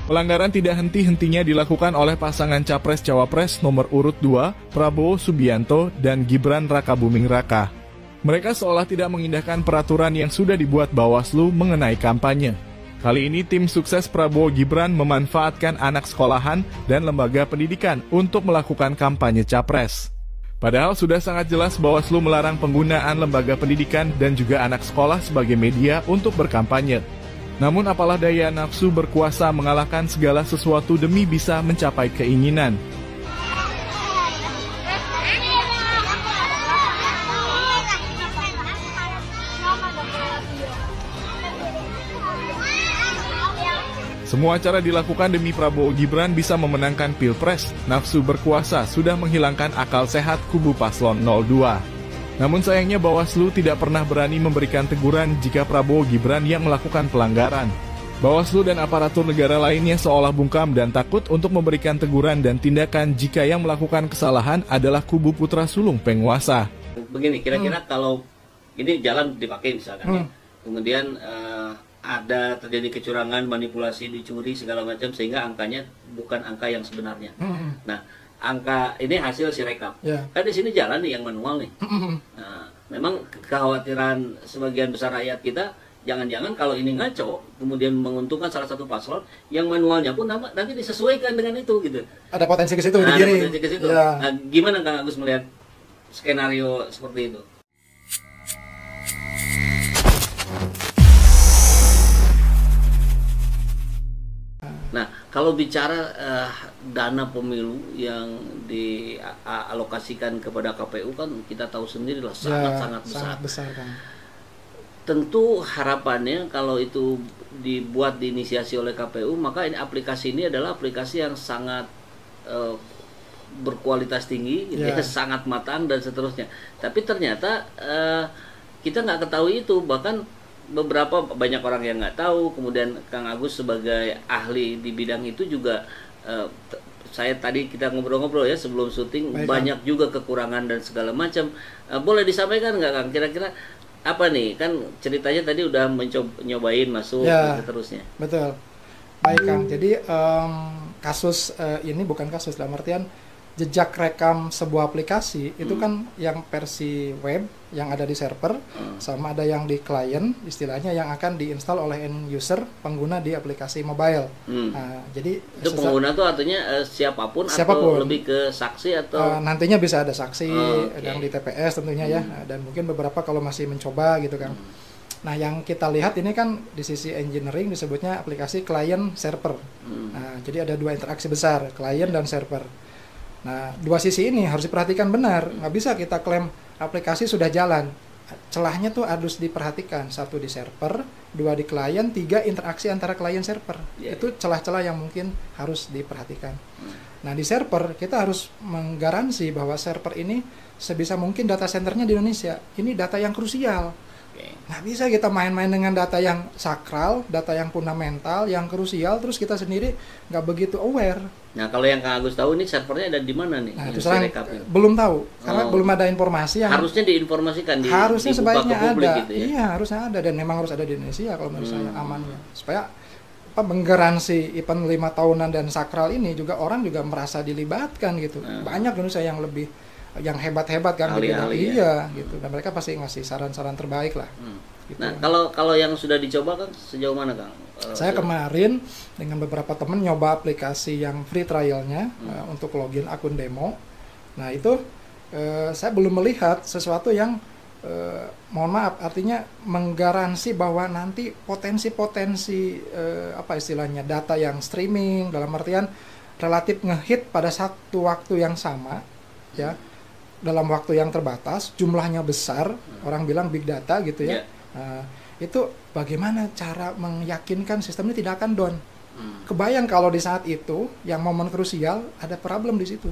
Pelanggaran tidak henti-hentinya dilakukan oleh pasangan Capres-Cawapres nomor urut 2, Prabowo Subianto dan Gibran Rakabuming Raka. Mereka seolah tidak mengindahkan peraturan yang sudah dibuat Bawaslu mengenai kampanye. Kali ini tim sukses Prabowo Gibran memanfaatkan anak sekolahan dan lembaga pendidikan untuk melakukan kampanye Capres. Padahal sudah sangat jelas Bawaslu melarang penggunaan lembaga pendidikan dan juga anak sekolah sebagai media untuk berkampanye. Namun apalah daya nafsu berkuasa mengalahkan segala sesuatu demi bisa mencapai keinginan. Semua cara dilakukan demi Prabowo Gibran bisa memenangkan Pilpres. Nafsu berkuasa sudah menghilangkan akal sehat kubu paslon 02. Namun sayangnya Bawaslu tidak pernah berani memberikan teguran jika Prabowo Gibran yang melakukan pelanggaran. Bawaslu dan aparatur negara lainnya seolah bungkam dan takut untuk memberikan teguran dan tindakan jika yang melakukan kesalahan adalah kubu putra sulung penguasa. Begini, kira-kira kalau ini jalan dipakai misalkan, kemudian ada terjadi kecurangan, manipulasi, dicuri segala macam sehingga angkanya bukan angka yang sebenarnya. Nah, angka ini hasil sirekap. Kan di sini jalan nih yang manual nih. Nah, memang kekhawatiran sebagian besar rakyat kita, jangan-jangan kalau ini ngaco, kemudian menguntungkan salah satu paslon, yang manualnya pun nanti disesuaikan dengan itu gitu. Ada potensi ke situ, ada potensi ke situ. Nah, gimana Kang Agus melihat skenario seperti itu? Nah, kalau bicara dana pemilu yang dialokasikan kepada KPU kan kita tahu sendiri lah sangat besar kan. Tentu harapannya kalau itu dibuat diinisiasi oleh KPU, maka ini aplikasi ini adalah aplikasi yang sangat berkualitas tinggi, gitu ya, sangat matang dan seterusnya. Tapi ternyata kita nggak ketahui itu, bahkan beberapa banyak orang yang nggak tahu. Kemudian Kang Agus sebagai ahli di bidang itu juga, saya tadi kita ngobrol-ngobrol ya sebelum syuting, banyak juga kekurangan dan segala macam. Boleh disampaikan nggak Kang, kira-kira apa nih, kan ceritanya tadi udah nyobain masuk dan seterusnya. Betul, baik Kang. Jadi kasus ini bukan kasus dalam artian jejak rekam sebuah aplikasi itu kan yang versi web yang ada di server, sama ada yang di klien, istilahnya yang akan diinstal oleh end user pengguna di aplikasi mobile. Nah, jadi itu pengguna tuh artinya siapapun atau lebih ke saksi atau nantinya bisa ada saksi yang di TPS tentunya ya, dan mungkin beberapa kalau masih mencoba gitu kan. Nah, yang kita lihat ini kan di sisi engineering disebutnya aplikasi client server. Nah, jadi ada dua interaksi besar, klien dan server. Nah, dua sisi ini harus diperhatikan benar. Nggak bisa kita klaim aplikasi sudah jalan. Celahnya tuh harus diperhatikan. Satu di server, dua di klien, tiga interaksi antara klien server. Itu celah-celah yang mungkin harus diperhatikan. Nah, di server kita harus menggaransi bahwa server ini sebisa mungkin data centernya di Indonesia. Ini data yang krusial. Nggak bisa kita main-main dengan data yang sakral, data yang fundamental, yang krusial, terus kita sendiri nggak begitu aware. Nah, kalau yang Kang Agus tahu ini servernya ada di mana nih? Nah, itu belum tahu, karena belum ada informasi yang harusnya diinformasikan, harusnya sebaiknya publik ada. Gitu ya? Iya, harusnya ada, dan memang harus ada di Indonesia kalau menurut saya amannya. Supaya menggaransi event 5 tahunan dan sakral ini juga orang juga merasa dilibatkan gitu. Banyak Indonesia yang lebih yang hebat-hebat kan, ahli-ahli gitu, dan mereka pasti ngasih saran-saran terbaik lah. Gitu. Nah, kalau yang sudah dicoba kan sejauh mana Kang? Saya kemarin dengan beberapa teman nyoba aplikasi yang free trialnya untuk login akun demo. Nah, itu saya belum melihat sesuatu yang mohon maaf, artinya menggaransi bahwa nanti potensi-potensi apa istilahnya, data yang streaming dalam artian relatif ngehit pada satu waktu yang sama ya, dalam waktu yang terbatas, jumlahnya besar, orang bilang big data gitu ya. Itu bagaimana cara meyakinkan sistem ini tidak akan down. Kebayang kalau di saat itu yang momen krusial ada problem di situ.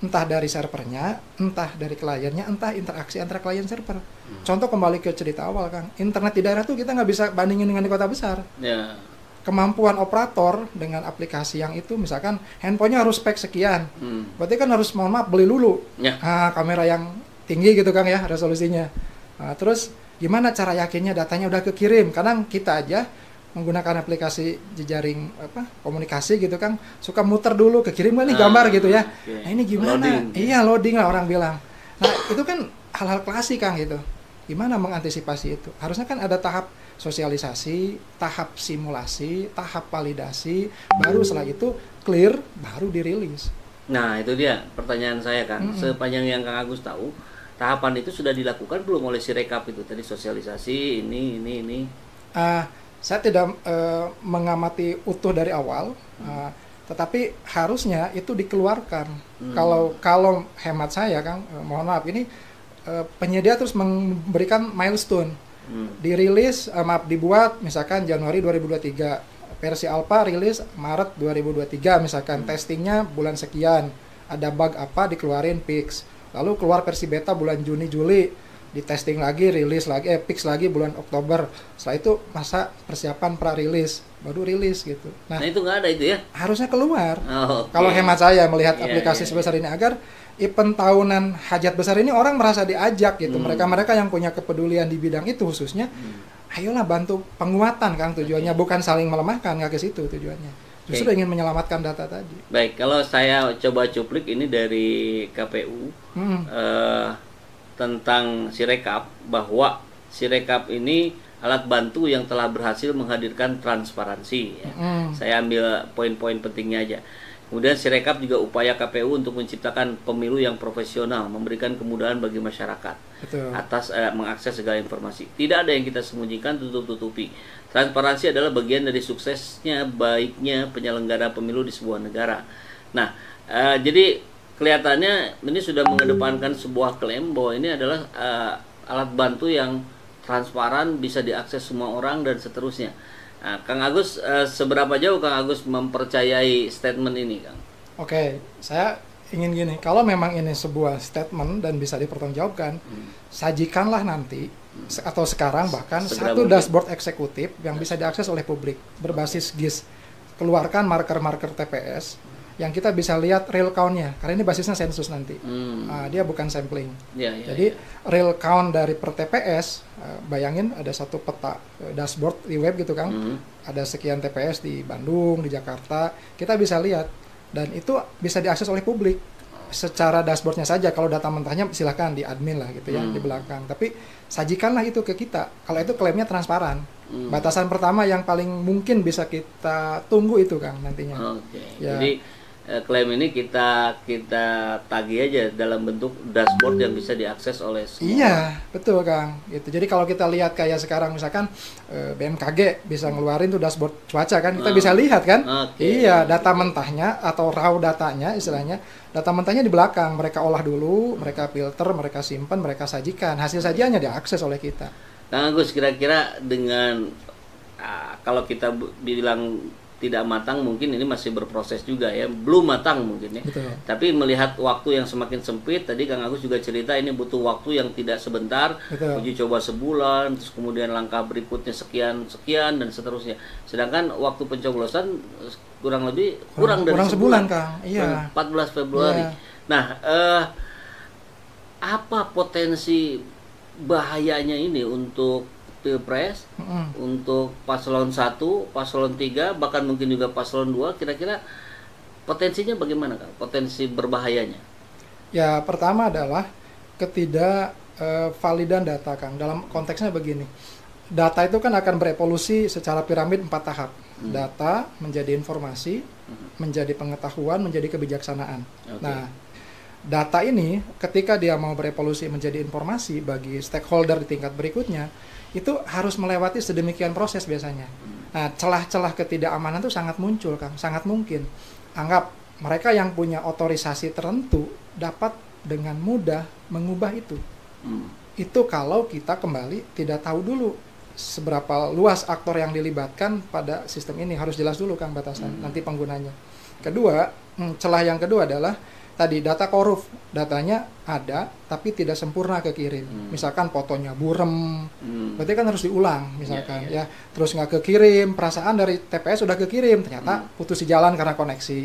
Entah dari servernya, entah dari kliennya, entah interaksi antara klien server. Contoh kembali ke cerita awal Kang, internet di daerah tuh kita nggak bisa bandingin dengan di kota besar. Kemampuan operator dengan aplikasi yang itu, misalkan handphonenya harus spek sekian, berarti kan harus mohon maaf beli dulu kamera yang tinggi gitu Kang ya, resolusinya. Terus gimana cara yakinnya datanya udah kekirim? Kadang kita aja menggunakan aplikasi jejaring komunikasi gitu kan, suka muter dulu ke kirim nih gambar gitu ya. Okay. Nah ini gimana? Loading. Iya loading lah orang bilang. Nah itu kan hal-hal klasik Kang gitu. Gimana mengantisipasi itu? Harusnya kan ada tahap sosialisasi, tahap simulasi, tahap validasi, baru setelah itu clear, baru dirilis. Nah itu dia pertanyaan saya Kang. Sepanjang yang Kang Agus tahu, tahapan itu sudah dilakukan belum oleh Sirekap itu tadi, sosialisasi ini. Saya tidak mengamati utuh dari awal, tetapi harusnya itu dikeluarkan. Kalau hemat saya, Kang, mohon maaf ini penyedia terus memberikan milestone, dirilis, dibuat misalkan Januari 2023, versi alpha rilis Maret 2023, misalkan testingnya bulan sekian, ada bug apa dikeluarin fix, lalu keluar versi beta bulan Juni Juli. Di testing lagi, rilis lagi, fix lagi bulan Oktober. Setelah itu masa persiapan pra-rilis, baru rilis gitu. Nah itu nggak ada itu ya? Harusnya keluar. Oh, okay. Kalau hemat saya melihat Yeah, aplikasi sebesar ini, agar event tahunan hajat besar ini orang merasa diajak gitu. Mereka-mereka yang punya kepedulian di bidang itu khususnya, ayolah bantu penguatan Kang, tujuannya bukan saling melemahkan, nggak ke situ tujuannya. Justru ingin menyelamatkan data tadi. Baik, kalau saya coba cuplik ini dari KPU. Tentang Sirekap, bahwa Sirekap ini alat bantu yang telah berhasil menghadirkan transparansi ya. Saya ambil poin-poin pentingnya aja. Kemudian Sirekap juga upaya KPU untuk menciptakan pemilu yang profesional, memberikan kemudahan bagi masyarakat. Betul. Atas mengakses segala informasi. Tidak ada yang kita sembunyikan, tutup-tutupi. Transparansi adalah bagian dari suksesnya baiknya penyelenggara pemilu di sebuah negara. Nah, jadi kelihatannya ini sudah mengedepankan sebuah klaim bahwa ini adalah alat bantu yang transparan, bisa diakses semua orang dan seterusnya. Nah, Kang Agus, seberapa jauh Kang Agus mempercayai statement ini, Kang? Oke, saya ingin gini, kalau memang ini sebuah statement dan bisa dipertanggungjawabkan, sajikanlah nanti atau sekarang bahkan Segera satu mungkin. dashboard eksekutif yang bisa diakses oleh publik berbasis GIS. Keluarkan marker-marker TPS yang kita bisa lihat real count-nya, karena ini basisnya sensus nanti. Dia bukan sampling. Jadi real count dari per TPS, bayangin ada satu peta dashboard di web gitu Kang, ada sekian TPS di Bandung, di Jakarta, kita bisa lihat, dan itu bisa diakses oleh publik secara dashboardnya saja. Kalau data mentahnya silahkan di admin lah gitu ya, di belakang, tapi sajikanlah itu ke kita. Kalau itu klaimnya transparan. Batasan pertama yang paling mungkin bisa kita tunggu itu Kang nantinya. Ya. Jadi klaim ini kita tagih aja dalam bentuk dashboard yang bisa diakses oleh semua. Iya, betul Kang. Gitu. Jadi kalau kita lihat kayak sekarang misalkan BMKG bisa ngeluarin tuh dashboard cuaca kan, kita bisa lihat kan. Iya, data mentahnya atau raw datanya istilahnya, data mentahnya di belakang. Mereka olah dulu, mereka filter, mereka simpan, mereka sajikan. Hasil sajiannya diakses oleh kita. Kang Agus, kira-kira dengan kalau kita bilang tidak matang, mungkin ini masih berproses juga ya, belum matang mungkin ya. Betul. Tapi melihat waktu yang semakin sempit, tadi Kang Agus juga cerita ini butuh waktu yang tidak sebentar. Betul. Uji coba sebulan, terus kemudian langkah berikutnya sekian dan seterusnya. Sedangkan waktu pencoblosan kurang dari sebulan Kang. Iya. 14 Februari. Iya. Nah, apa potensi bahayanya ini untuk Pilpres, untuk paslon 1, paslon 3, bahkan mungkin juga paslon 2, kira-kira potensinya bagaimana Kang? Potensi berbahayanya? Ya, pertama adalah validan data Kang. Dalam konteksnya begini. Data itu kan akan berevolusi secara piramid 4 tahap. Data menjadi informasi, menjadi pengetahuan, menjadi kebijaksanaan. Nah, data ini ketika dia mau berevolusi menjadi informasi bagi stakeholder di tingkat berikutnya, itu harus melewati sedemikian proses biasanya. Nah, celah-celah ketidakamanan itu sangat muncul Kang, sangat mungkin. Anggap mereka yang punya otorisasi tertentu dapat dengan mudah mengubah itu. Itu kalau kita kembali tidak tahu dulu seberapa luas aktor yang dilibatkan pada sistem ini. Harus jelas dulu Kang batasan nanti penggunanya. Kedua, celah yang kedua adalah tadi data korup, datanya ada tapi tidak sempurna kekirim. Misalkan fotonya burem, berarti kan harus diulang misalkan ya. Terus nggak kekirim, perasaan dari TPS sudah kekirim, ternyata putus di jalan karena koneksi.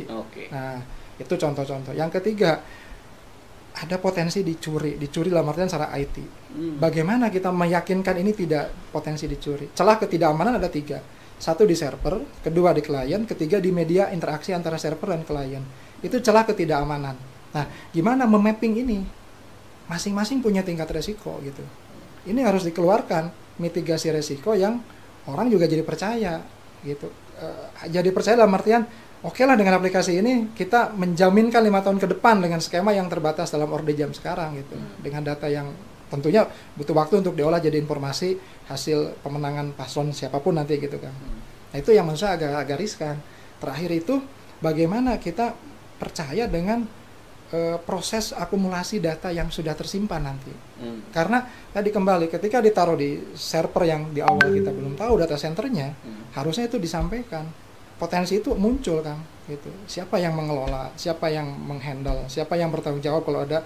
Nah, itu contoh-contoh. Yang ketiga, ada potensi dicuri dalam artian secara IT. Bagaimana kita meyakinkan ini tidak potensi dicuri? Celah ketidakamanan ada 3. satu di server, kedua di klien, ketiga di media interaksi antara server dan klien. Itu celah ketidakamanan. Nah, gimana memapping ini? Masing-masing punya tingkat resiko gitu. Ini harus dikeluarkan mitigasi resiko yang orang juga jadi percaya gitu. Jadi percaya dalam artian, oke lah dengan aplikasi ini kita menjaminkan 5 tahun ke depan dengan skema yang terbatas dalam orde jam sekarang gitu. Dengan data yang tentunya butuh waktu untuk diolah jadi informasi hasil pemenangan paslon siapapun nanti gitu kan. Nah itu yang menurut saya agak riskan. Terakhir itu bagaimana kita percaya dengan proses akumulasi data yang sudah tersimpan nanti. Karena tadi kembali ketika ditaruh di server yang di awal kita belum tahu data centernya, harusnya itu disampaikan. Potensi itu muncul kan gitu. Siapa yang mengelola, siapa yang menghandle, siapa yang bertanggung jawab kalau ada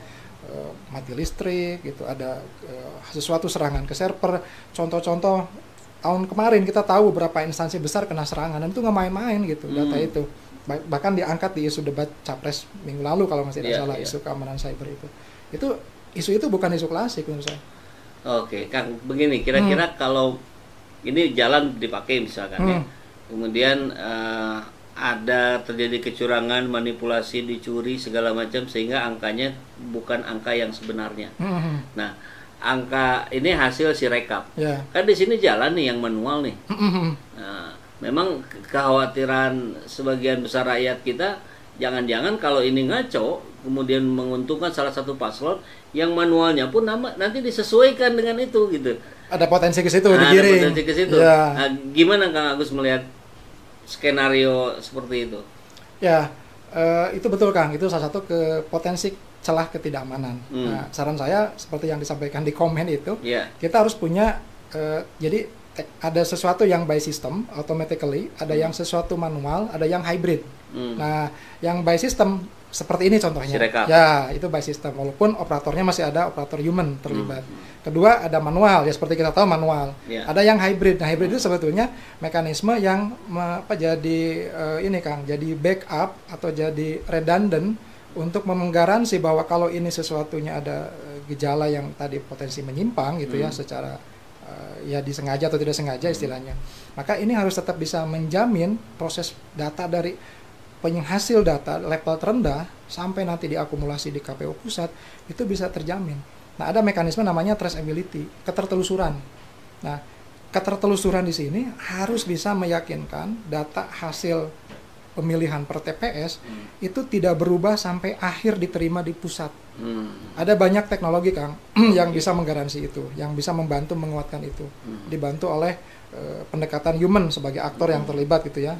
mati listrik gitu, ada sesuatu serangan ke server. Contoh-contoh tahun kemarin kita tahu berapa instansi besar kena serangan dan itu nggak main-main gitu data itu. Bahkan diangkat di isu debat capres minggu lalu kalau masih tidak salah, isu keamanan cyber itu isu itu bukan isu klasik menurut saya. Oke, Kang, begini kira-kira kalau ini jalan dipakai misalkan ya, kemudian ada terjadi kecurangan, manipulasi, dicuri segala macam sehingga angkanya bukan angka yang sebenarnya. Nah, angka ini hasil sirekap. Kan di sini jalan nih yang manual nih. Nah, memang kekhawatiran sebagian besar rakyat kita, jangan-jangan kalau ini ngaco, kemudian menguntungkan salah satu paslon, yang manualnya pun nanti disesuaikan dengan itu gitu. Ada potensi ke situ, digiring. Ada potensi ke situ. Ya. Nah, gimana Kang Agus melihat skenario seperti itu? Ya, itu betul Kang. Itu salah satu potensi celah ketidakamanan. Nah, saran saya seperti yang disampaikan di komen itu, kita harus punya jadi ada sesuatu yang by system automatically, ada yang sesuatu manual, ada yang hybrid. Nah, yang by system seperti ini contohnya. Sirekap. Ya, itu by system walaupun operatornya masih ada operator human terlibat. Kedua ada manual, ya seperti kita tahu manual. Ada yang hybrid. Nah, hybrid itu sebetulnya mekanisme yang jadi ini Kang, jadi backup atau jadi redundant untuk menggaransi bahwa kalau ini sesuatunya ada gejala yang tadi potensi menyimpang gitu ya secara ya disengaja atau tidak sengaja istilahnya, maka ini harus tetap bisa menjamin proses data dari penghasil data level terendah sampai nanti diakumulasi di KPU pusat itu bisa terjamin. Nah, ada mekanisme namanya traceability, ketertelusuran. Nah, ketertelusuran di sini harus bisa meyakinkan data hasil pemilihan per TPS itu tidak berubah sampai akhir diterima di pusat. Ada banyak teknologi Kang yang bisa menggaransi itu, yang bisa membantu menguatkan itu, dibantu oleh pendekatan human sebagai aktor yang terlibat gitu ya,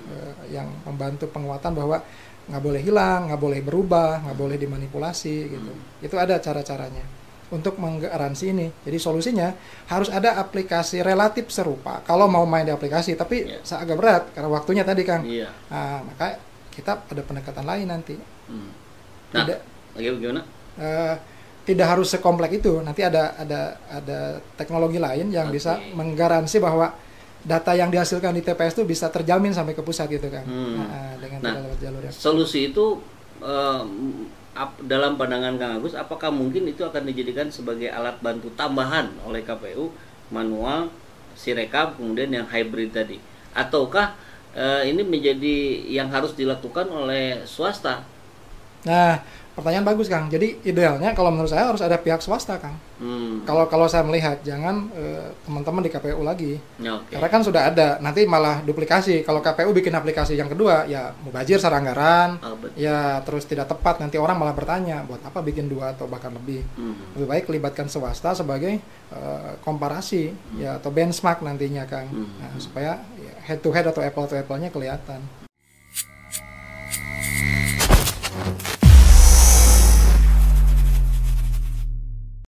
yang membantu penguatan bahwa nggak boleh hilang, nggak boleh berubah, nggak boleh dimanipulasi gitu. Itu ada cara-caranya untuk menggaransi ini. Jadi solusinya harus ada aplikasi relatif serupa. Kalau mau main di aplikasi, tapi agak berat karena waktunya tadi Kang. Nah, maka kita ada pendekatan lain nanti. Nah, bagaimana? Tidak harus sekompleks itu. Nanti ada teknologi lain yang bisa menggaransi bahwa data yang dihasilkan di TPS itu bisa terjamin sampai ke pusat gitu kan. Dengan tidak lewat jalur yang. Solusi itu dalam pandangan Kang Agus, apakah mungkin itu akan dijadikan sebagai alat bantu tambahan oleh KPU, manual, sirekap, kemudian yang hybrid tadi, ataukah ini menjadi yang harus dilakukan oleh swasta? Nah, pertanyaan bagus Kang. Jadi idealnya kalau menurut saya harus ada pihak swasta Kang. Kalau saya melihat jangan teman-teman di KPU lagi. Karena kan sudah ada, nanti malah duplikasi. Kalau KPU bikin aplikasi yang kedua ya mubazir secara anggaran, ya terus tidak tepat, nanti orang malah bertanya buat apa bikin 2 atau bahkan lebih. Lebih baik libatkan swasta sebagai komparasi ya atau benchmark nantinya Kang. Nah, supaya head to head atau apple to apple-nya kelihatan.